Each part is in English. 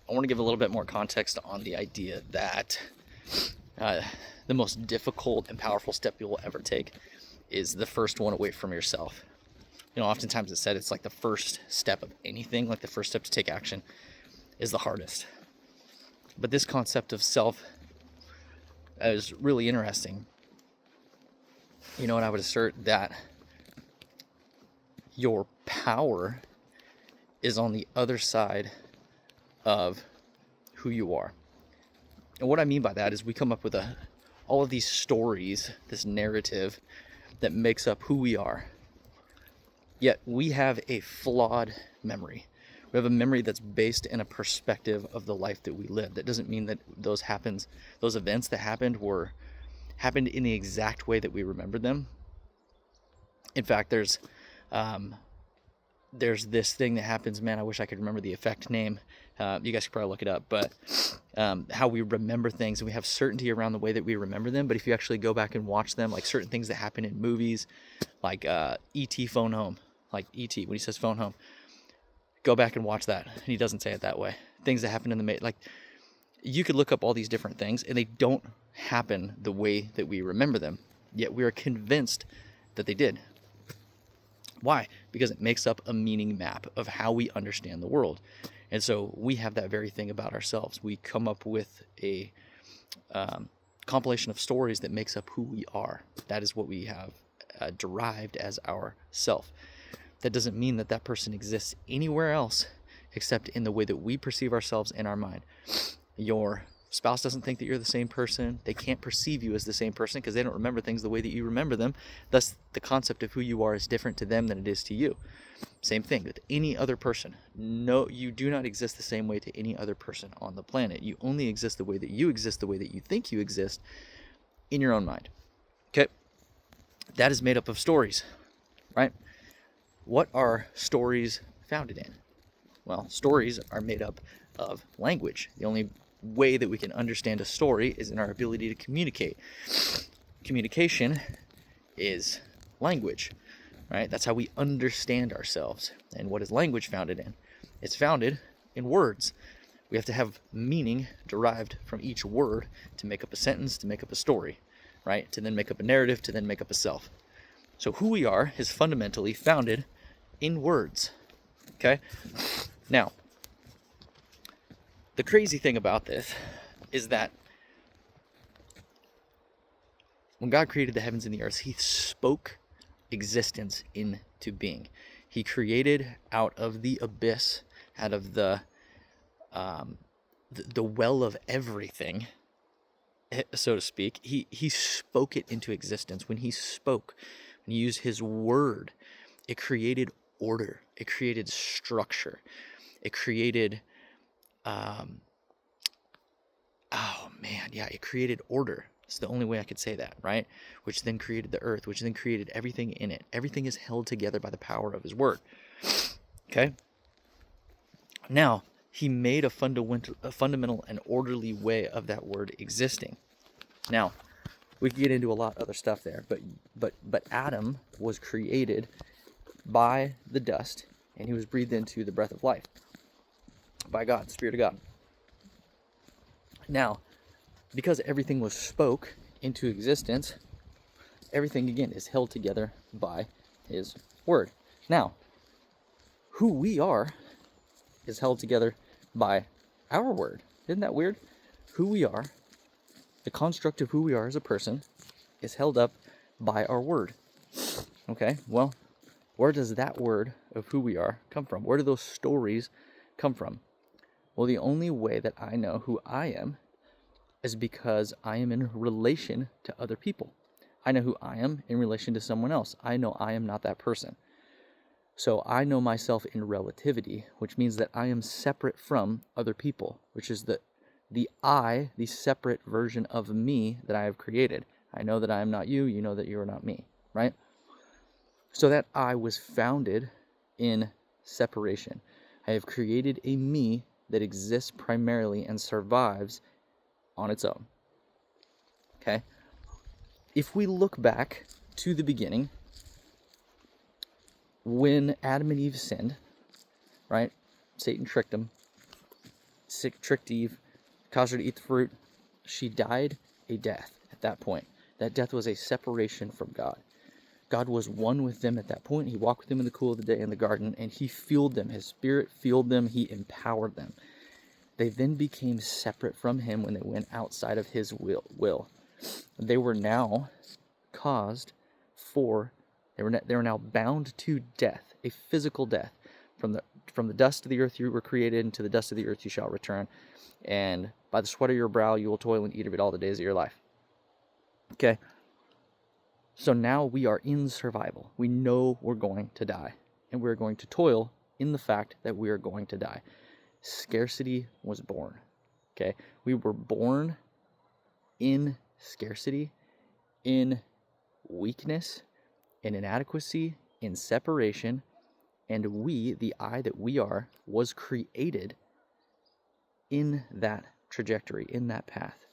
I want to give a little bit more context on the idea that the most difficult and powerful step you will ever take is the first one away from yourself. Oftentimes it's said it's like the first step of anything, like the first step to take action is the hardest. But this concept of self is really interesting. And I would assert that your power is on the other side of who you are. And what I mean by that is we come up with all of these stories, this narrative that makes up who we are. Yet we have a flawed memory. We have a memory that's based in a perspective of the life that we live. That doesn't mean that those events that happened in the exact way that we remember them. In fact, there's this thing that happens, man, I wish I could remember the effect name. You guys could probably look it up, but how we remember things, and we have certainty around the way that we remember them. But if you actually go back and watch them, like certain things that happen in movies, like E.T. Phone Home, like E.T. when he says phone home, go back and watch that, and he doesn't say it that way. Things that happen in the like, you could look up all these different things, and they don't happen the way that we remember them. Yet we are convinced that they did. Why? Because it makes up a meaning map of how we understand the world. And so we have that very thing about ourselves. We come up with a compilation of stories that makes up who we are. That is what we have derived as our self. That doesn't mean that that person exists anywhere else except in the way that we perceive ourselves in our mind. Your spouse doesn't think that you're the same person. They can't perceive you as the same person because they don't remember things the way that you remember them. Thus, the concept of who you are is different to them than it is to you. Same thing with any other person. No, you do not exist the same way to any other person on the planet. You only exist the way that you exist, the way that you think you exist in your own mind. Okay? That is made up of stories, right? What are stories founded in? Well, stories are made up of language. The only way that we can understand a story is in our ability to communicate. Communication is language, right? That's how we understand ourselves. And what is language founded in? It's founded in words. We have to have meaning derived from each word to make up a sentence, to make up a story, right? To then make up a narrative, to then make up a self. So who we are is fundamentally founded in words, okay? Now, the crazy thing about this is that when God created the heavens and the earth, he spoke existence into being. He created out of the abyss, out of the well of everything, so to speak. He spoke it into existence. When he spoke, when he used his word, it created order. It created structure. It created it created order. It's the only way I could say that, right? Which then created the earth, which then created everything in it. Everything is held together by the power of his word. Okay? Now, he made a fundamental and orderly way of that word existing. Now, we could get into a lot of other stuff there, but Adam was created by the dust, and he was breathed into the breath of life by God, the Spirit of God. Now, because everything was spoke into existence, everything again is held together by his word. Now, who we are is held together by our word. Isn't that weird? Who we are, the construct of who we are as a person, is held up by our word. Okay, well, where does that word of who we are come from? Where do those stories come from? Well, the only way that I know who I am is because I am in relation to other people. I know who I am in relation to someone else. I know I am not that person. So I know myself in relativity, which means that I am separate from other people, which is the separate version of me that I have created. I know that I am not you, you know that you are not me, right? So that I was founded in separation. I have created a me that exists primarily and survives on its own. Okay? If we look back to the beginning, when Adam and Eve sinned, right? Satan tricked them. tricked Eve, caused her to eat the fruit. She died a death at that point. That death was a separation from God. God was one with them at that point. He walked with them in the cool of the day in the garden, and he fueled them. His spirit fueled them. He empowered them. They then became separate from him when they went outside of his will. They were now they were now bound to death, a physical death. From the dust of the earth you were created, and to the dust of the earth you shall return. And by the sweat of your brow you will toil and eat of it all the days of your life. Okay? So now we are in survival. We know we're going to die. And we're going to toil in the fact that we are going to die. Scarcity was born. Okay? We were born in scarcity, in weakness, in inadequacy, in separation, and we, the I that we are, was created in that trajectory, in that path.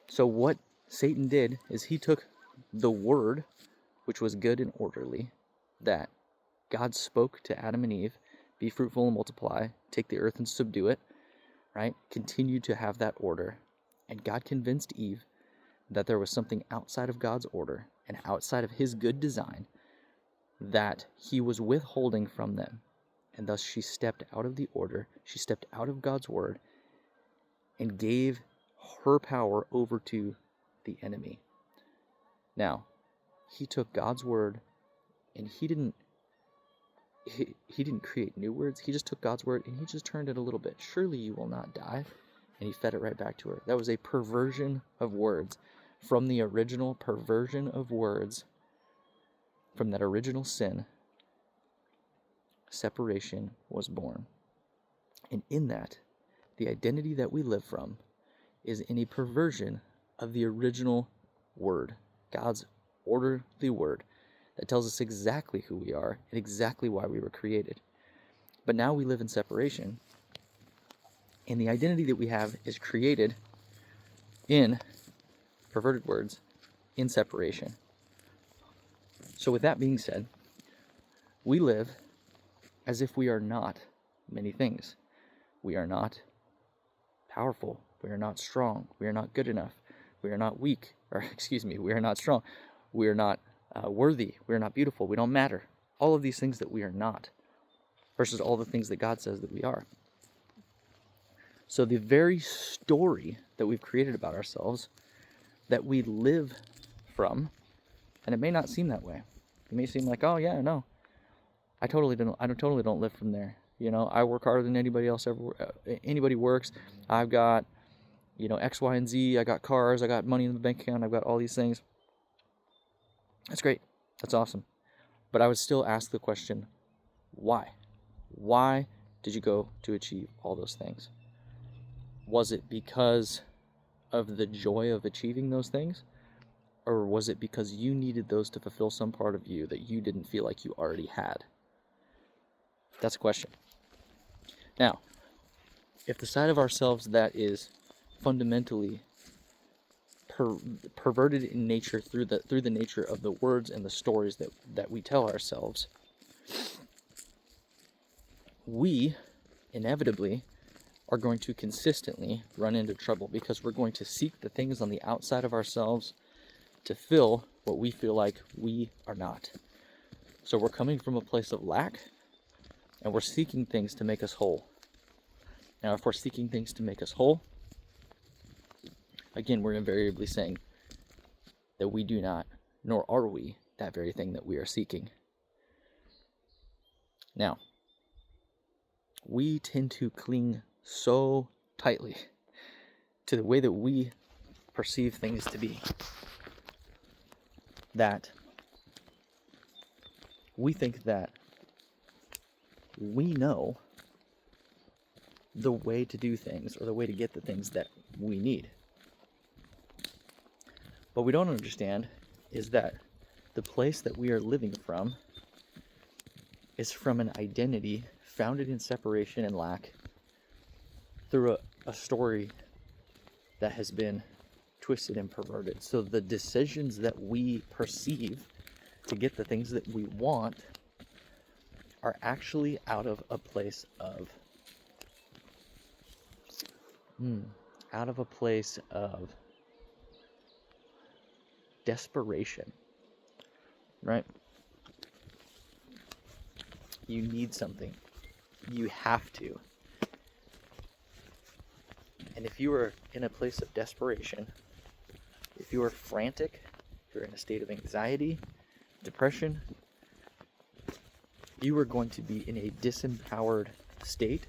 So what Satan did is he took the word, which was good and orderly, that God spoke to Adam and Eve, be fruitful and multiply, take the earth and subdue it, right? Continue to have that order. And God convinced Eve that there was something outside of God's order and outside of his good design that he was withholding from them. And thus she stepped out of the order, she stepped out of God's word, and gave her power over to the enemy. Now, he took God's word, and he didn't create new words. He just took God's word and he just turned it a little bit. Surely you will not die. And he fed it right back to her. That was a perversion of words. From the original perversion of words, from that original sin, separation was born. And in that, the identity that we live from is in a perversion of the original word, God's orderly word that tells us exactly who we are and exactly why we were created. But now we live in separation, and the identity that we have is created in perverted words, in separation. So with that being said, we live as if we are not many things. We are not powerful. We are not strong. We are not good enough. We are not weak. We are not strong. We are not worthy. We are not beautiful. We don't matter. All of these things that we are not, versus all the things that God says that we are. So the very story that we've created about ourselves, that we live from, and it may not seem that way. It may seem like, oh yeah, no, I totally don't live from there. You know, I work harder than anybody else anybody works. I've got, X, Y, and Z. I got cars. I got money in the bank account. I've got all these things. That's great. That's awesome. But I would still ask the question, why? Why did you go to achieve all those things? Was it because of the joy of achieving those things? Or was it because you needed those to fulfill some part of you that you didn't feel like you already had? That's a question. Now, if the side of ourselves that is fundamentally perverted in nature through the nature of the words and the stories that we tell ourselves, we inevitably are going to consistently run into trouble, because we're going to seek the things on the outside of ourselves to fill what we feel like we are not. So we're coming from a place of lack, and we're seeking things to make us whole. Now, if we're seeking things to make us whole, again, we're invariably saying that we do not, nor are we, that very thing that we are seeking. Now, we tend to cling so tightly to the way that we perceive things to be that we think that we know the way to do things, or the way to get the things that we need. What we don't understand is that the place that we are living from is from an identity founded in separation and lack through a story that has been twisted and perverted. So the decisions that we perceive to get the things that we want are actually out of a place of Out of a place of desperation, right? You need something. You have to. And if you are in a place of desperation, if you are frantic, if you're in a state of anxiety, depression, you are going to be in a disempowered state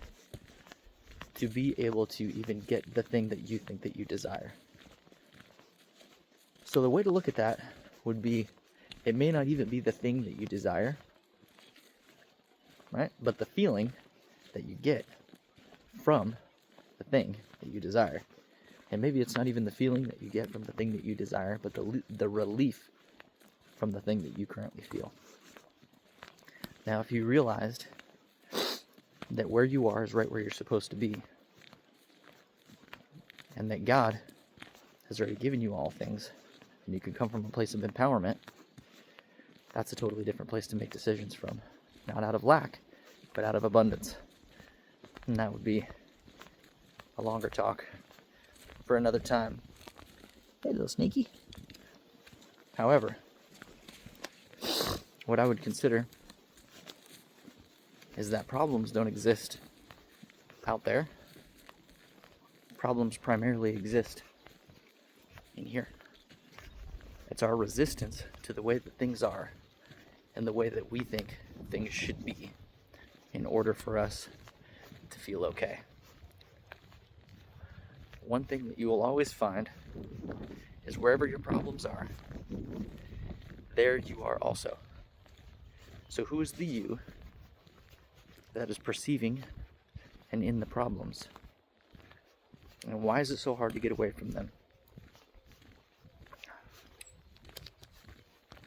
to be able to even get the thing that you think that you desire. So the way to look at that would be, it may not even be the thing that you desire, right? But the feeling that you get from the thing that you desire. And maybe it's not even the feeling that you get from the thing that you desire, but the relief from the thing that you currently feel. Now, if you realized that where you are is right where you're supposed to be, and that God has already given you all things, and you can come from a place of empowerment, that's a totally different place to make decisions from. Not out of lack, but out of abundance. And that would be a longer talk for another time. Hey, little sneaky. However, what I would consider is that problems don't exist out there. Problems primarily exist in here. It's our resistance to the way that things are and the way that we think things should be in order for us to feel okay. One thing that you will always find is wherever your problems are, there you are also. So who is the you that is perceiving and in the problems? And why is it so hard to get away from them?